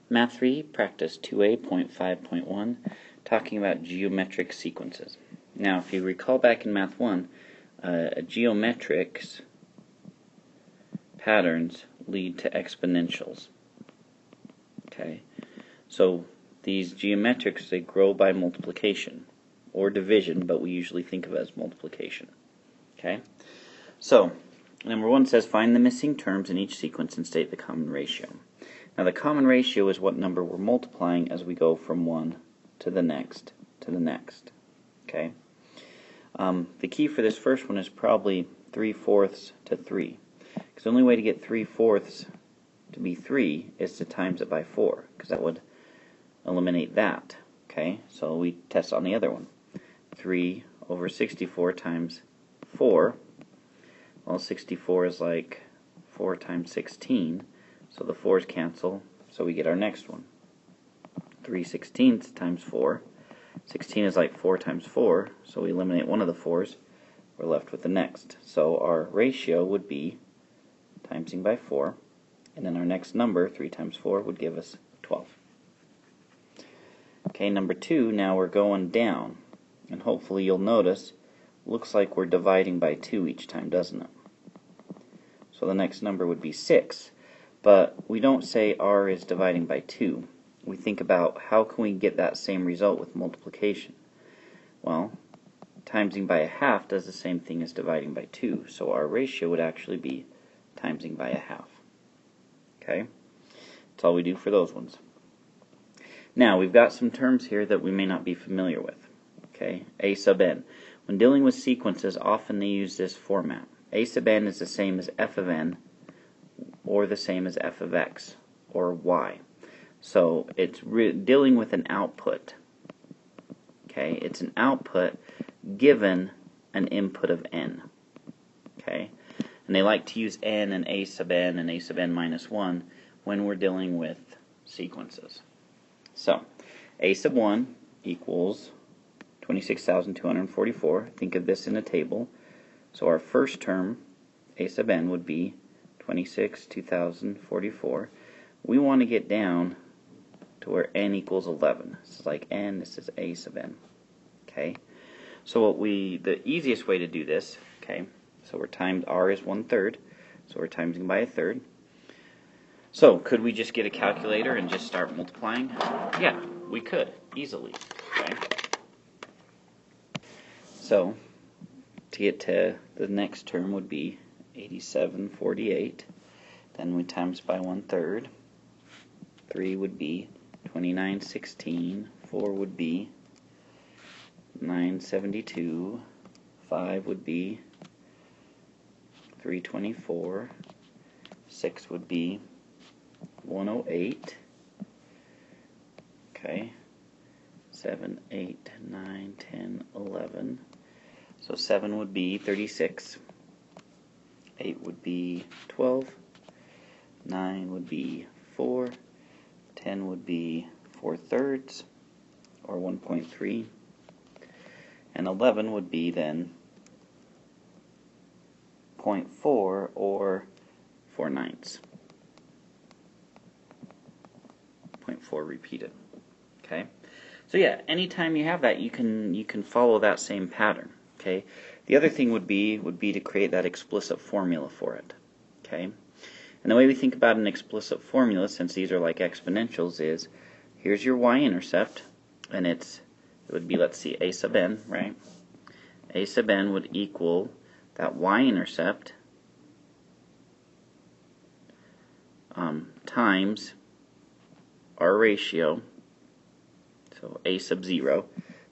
Math 3, Practice 2A.5.1, talking about geometric sequences. Now, if you recall back in Math 1, geometrics patterns lead to exponentials. Okay, so these geometrics, they grow by multiplication or division, but we usually think of it as multiplication. Okay, so number 1 says find the missing terms in each sequence and state the common ratio. Now the common ratio is what number we're multiplying as we go from one to the next to the next. Okay. The key for this first one is probably 3/4 to 3. Because the only way to get 3/4 to be 3 is to times it by 4, because that would eliminate that. Okay, so we test on the other one. 3 over 64 times 4. Well, 64 is like 4 times 16, so the 4's cancel, so we get our next one. 3/16 times 4. 16 is like 4 times 4, so we eliminate one of the 4's. We're left with the next. So our ratio would be timesing by 4, and then our next number, 3 times 4, would give us 12. Okay, number 2, now we're going down, and hopefully you'll notice, looks like we're dividing by 2 each time, doesn't it? So the next number would be 6, but we don't say r is dividing by 2. We think about how can we get that same result with multiplication. Well, timesing by 1/2 does the same thing as dividing by 2, so our ratio would actually be timesing by 1/2. Okay, that's all we do for those ones. Now we've got some terms here that we may not be familiar with. Okay, a sub n. When dealing with sequences, often they use this format. A sub n is the same as f of n, or the same as f of x, or y. So it's dealing with an output. Okay, it's an output given an input of n. Okay, and they like to use n and a sub n minus 1 when we're dealing with sequences. So a sub 1 equals 26,244. Think of this in a table. So our first term, a sub n, would be 26,244. We want to get down to where n equals 11. This is like n, this is a sub n. Okay, so the easiest way to do this, okay, so we're timed, r is 1/3, so we're timesing by 1/3. So could we just get a calculator and just start multiplying? Yeah, we could, easily. Okay, so to get to the next term would be 8748. Then we times by 1/3. 3 would be 2916. 4 would be 972. 5 would be 324. 6 would be 108. Okay. 7, 8, 9, 10, 11. So 7 would be 36. 8 would be 12. 9 would be 4. 10 would be 4/3, or 1.3. And 11 would be then 0.4, or 4/9. 0.4 repeated. Okay, so yeah, anytime you have that, you can follow that same pattern. Okay, the other thing would be to create that explicit formula for it. Okay, and the way we think about an explicit formula, since these are like exponentials, is here's your y-intercept, and it would be, let's see, a sub n, right? A sub n would equal that y-intercept times our ratio, so a sub 0,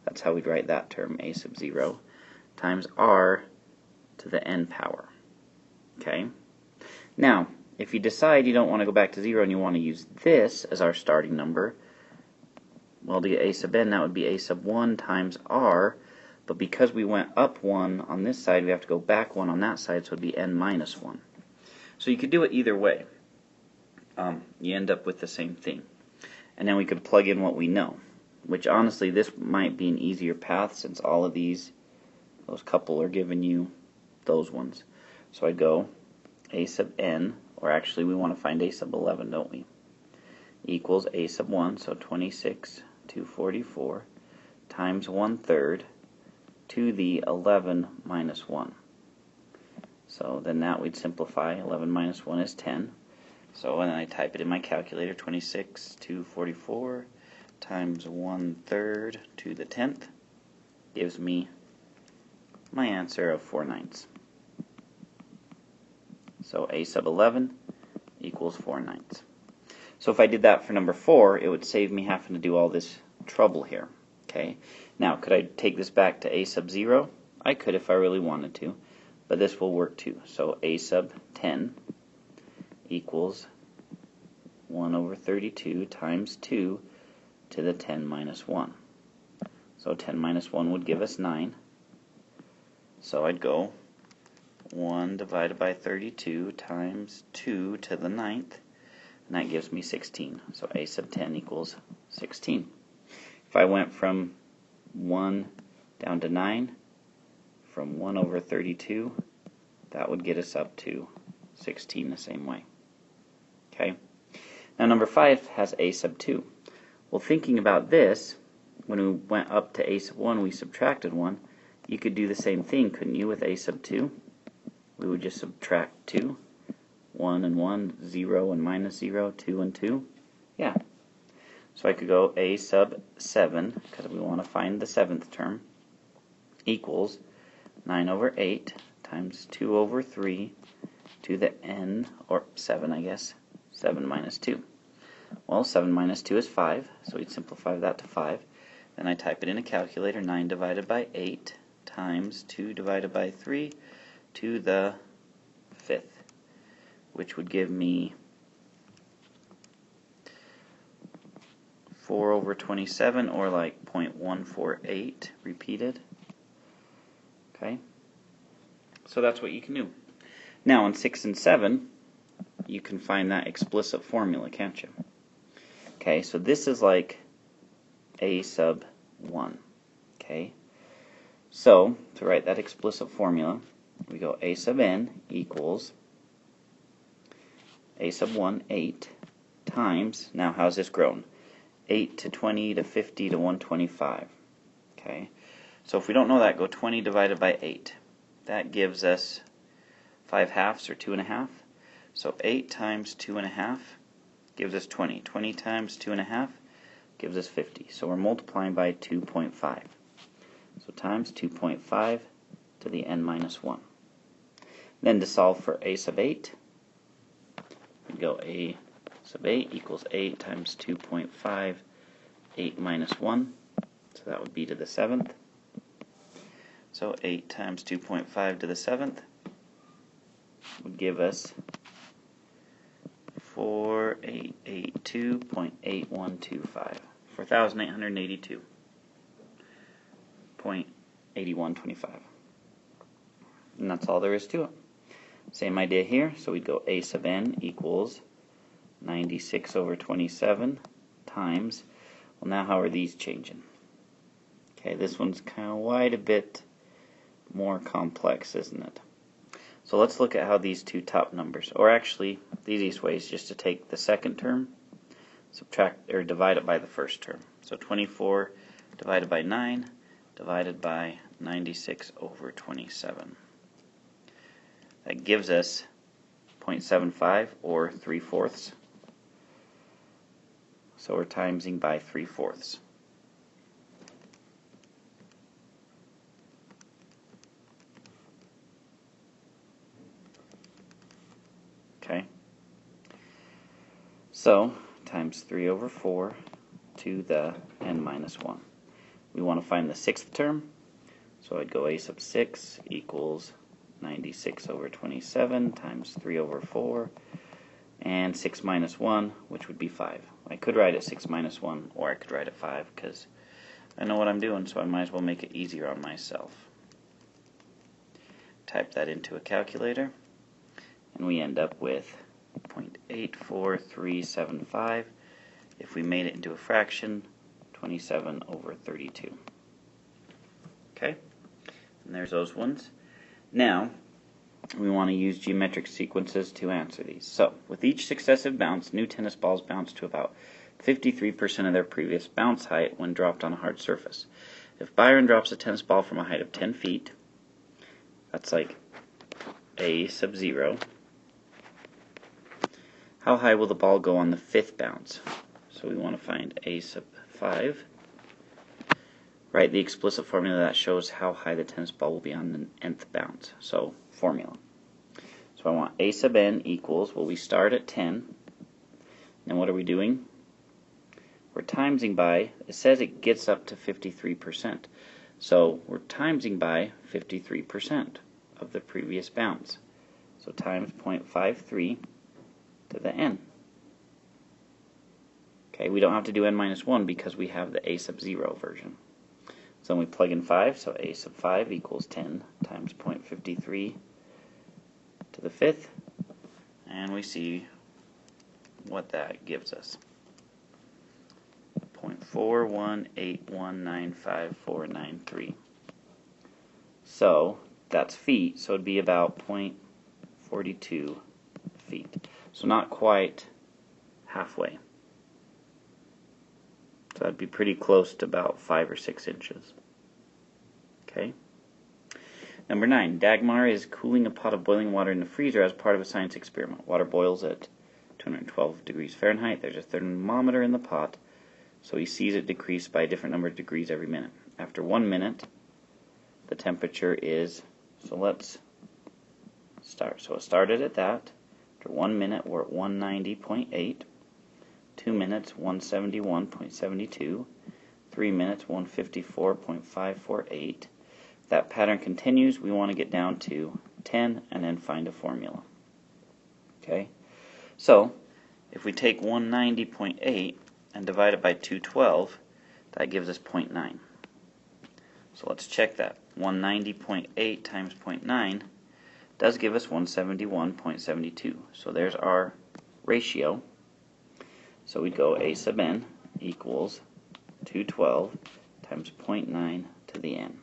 that's how we'd write that term, a sub 0, times r to the n power. Okay? Now, if you decide you don't want to go back to 0 and you want to use this as our starting number, well, to get a sub n, that would be a sub 1 times r, but because we went up 1 on this side, we have to go back 1 on that side, so it would be n minus 1. So you could do it either way. You end up with the same thing. And then we could plug in what we know, which honestly, this might be an easier path since all of those couple are giving you those ones. So I'd go a sub n, or actually we want to find a sub 11, don't we? equals a sub 1, so 26 to 44, times 1/3 to the 11 minus 1. So then that we'd simplify. 11 minus 1 is 10. So when I type it in my calculator, 26 to 44 times 1/3 to the 10th gives me my answer of 4/9. So a sub 11 equals 4/9. So if I did that for number 4, it would save me having to do all this trouble here. Okay. Now, could I take this back to a sub 0? I could if I really wanted to, but this will work too. So a sub 10 equals 1 over 32 times 2 to the 10 minus 1. So 10 minus 1 would give us 9. So I'd go 1 divided by 32 times 2 to the 9th, and that gives me 16. So a sub 10 equals 16. If I went from 1 down to 9, from 1 over 32, that would get us up to 16 the same way. Okay. Now number 5 has a sub 2. Well, thinking about this, when we went up to a sub 1, we subtracted 1. You could do the same thing, couldn't you, with a sub 2? We would just subtract 2. 1 and 1, 0 and minus 0, 2 and 2. Yeah. So I could go a sub 7, because we want to find the 7th term, equals 9 over 8 times 2 over 3 to the n, or 7 I guess, 7 minus 2. Well, 7 minus 2 is 5, so we'd simplify that to 5. Then I type it in a calculator, 9 divided by 8 times 2 divided by 3 to the 5th, which would give me 4 over 27, or like 0.148 repeated. Okay, so that's what you can do. Now in 6 and 7, you can find that explicit formula, can't you? Okay, so this is like a sub 1. Okay, so to write that explicit formula, we go a sub n equals a sub 1, 8, times, now how's this grown? 8 to 20 to 50 to 125. Okay, so if we don't know that, go 20 divided by 8. That gives us 5/2 or 2.5. So 8 times 2.5 gives us 20. 20 times 2.5 gives us 50. So we're multiplying by 2.5. So times 2.5 to the n minus 1. Then to solve for a sub 8, we go a sub 8 equals 8 times 2.5, 8 minus 1. So that would be to the 7th. So 8 times 2.5 to the 7th would give us 4882.8125. 4,882.8125. And that's all there is to it. Same idea here, so we'd go a sub n equals 96 over 27 times, well, now how are these changing? Okay, this one's kind of quite a bit more complex, isn't it? So let's look at how these two top numbers, or actually the easiest way is just to take the second term, subtract or divide it by the first term. So 24 divided by 9 divided by 96 over 27. That gives us 0.75, or 3/4. So we're timesing by 3/4. Okay. So times 3 over 4 to the n minus 1. We want to find the 6th term, so I'd go a sub 6 equals 96 over 27 times 3 over 4, and 6 minus 1, which would be 5. I could write it 6 minus 1, or I could write it 5, because I know what I'm doing, so I might as well make it easier on myself. Type that into a calculator, and we end up with 0.84375. If we made it into a fraction, 27 over 32. Okay, and there's those ones. Now, we want to use geometric sequences to answer these. So, with each successive bounce, new tennis balls bounce to about 53% of their previous bounce height when dropped on a hard surface. If Byron drops a tennis ball from a height of 10 feet, that's like a sub 0, how high will the ball go on the 5th bounce? So we want to find a sub 5. Write the explicit formula that shows how high the tennis ball will be on the nth bounce. So, formula. So I want a sub n equals, well, we start at 10, and what are we doing? We're timesing by, it says it gets up to 53%. So we're timesing by 53% of the previous bounce. So times 0.53 to the n. Okay, we don't have to do n minus 1 because we have the a sub 0 version. So then we plug in 5, so a sub 5 equals 10 times 0.53 to the 5th, and we see what that gives us. 0.418195493. So that's feet, so it'd be about 0.42 feet. So not quite halfway. So that'd be pretty close to about 5 or 6 inches. Okay. Number 9. Dagmar is cooling a pot of boiling water in the freezer as part of a science experiment. Water boils at 212 degrees Fahrenheit. There's a thermometer in the pot, so he sees it decrease by a different number of degrees every minute. After 1 minute, the temperature is, so let's start. So it started at that. After 1 minute, we're at 190.8. 2 minutes, 171.72. 3 minutes, 154.548. If that pattern continues, we want to get down to 10 and then find a formula. Okay? So, if we take 190.8 and divide it by 212, that gives us 0.9. So let's check that. 190.8 times 0.9 does give us 171.72. So there's our ratio. So we'd go a sub n equals 212 times 0.9 to the n.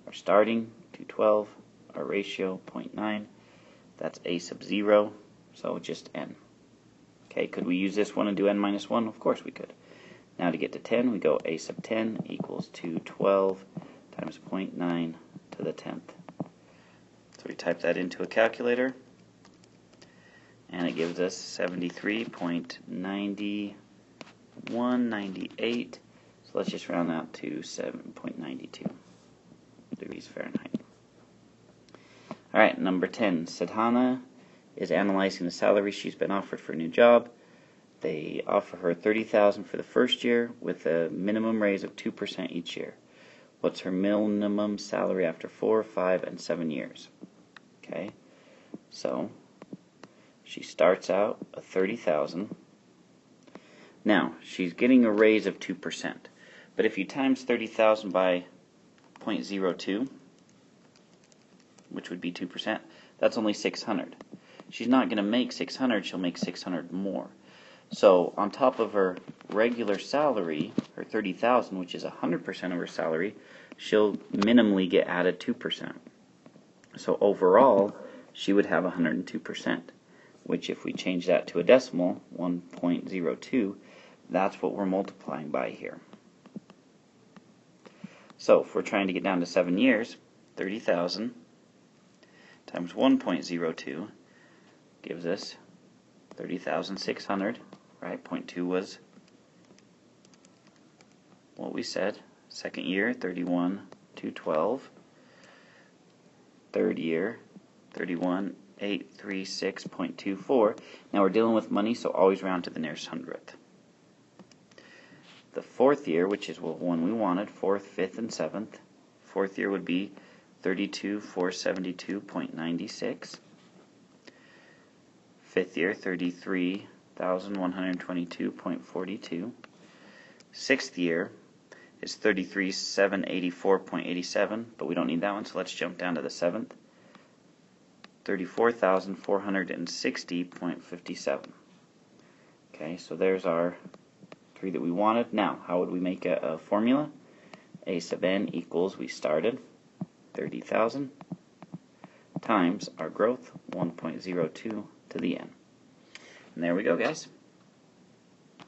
Our starting, 212, our ratio, 0.9. That's a sub 0, so just n. Okay, could we use this one and do n minus 1? Of course we could. Now to get to 10, we go a sub 10 equals 212 times 0.9 to the 10th. So we type that into a calculator, and it gives us 73.9198. So let's just round out to 7.92 degrees Fahrenheit. Alright, number 10. Sadhana is analyzing the salary she's been offered for a new job. They offer her $30,000 for the first year with a minimum raise of 2% each year. What's her minimum salary after 4, 5, and 7 years? Okay, so she starts out at $30,000. Now, she's getting a raise of 2%. But if you times 30,000 by 0.02, which would be 2%, that's only 600. She's not going to make 600, she'll make 600 more. So on top of her regular salary, her 30,000, which is 100% of her salary, she'll minimally get added 2%. So overall, she would have 102%, which if we change that to a decimal, 1.02, that's what we're multiplying by here. So if we're trying to get down to 7 years, 30,000 times 1.02 gives us 30,600, right? 0.2 was what we said. Second year, 31,212. Third year, 31,836.24. Now we're dealing with money, so always round to the nearest hundredth. The fourth year, which is the one we wanted, 4th, 5th, and 7th. Fourth year would be 32,472.96. Fifth year, 33,122.42. Sixth year is 33,784.87, but we don't need that one, so let's jump down to the 7th. 34,460.57. Okay, so there's our 3 that we wanted. Now, how would we make a formula? A sub n equals, we started 30,000 times our growth, 1.02 to the n. And there we go, guys.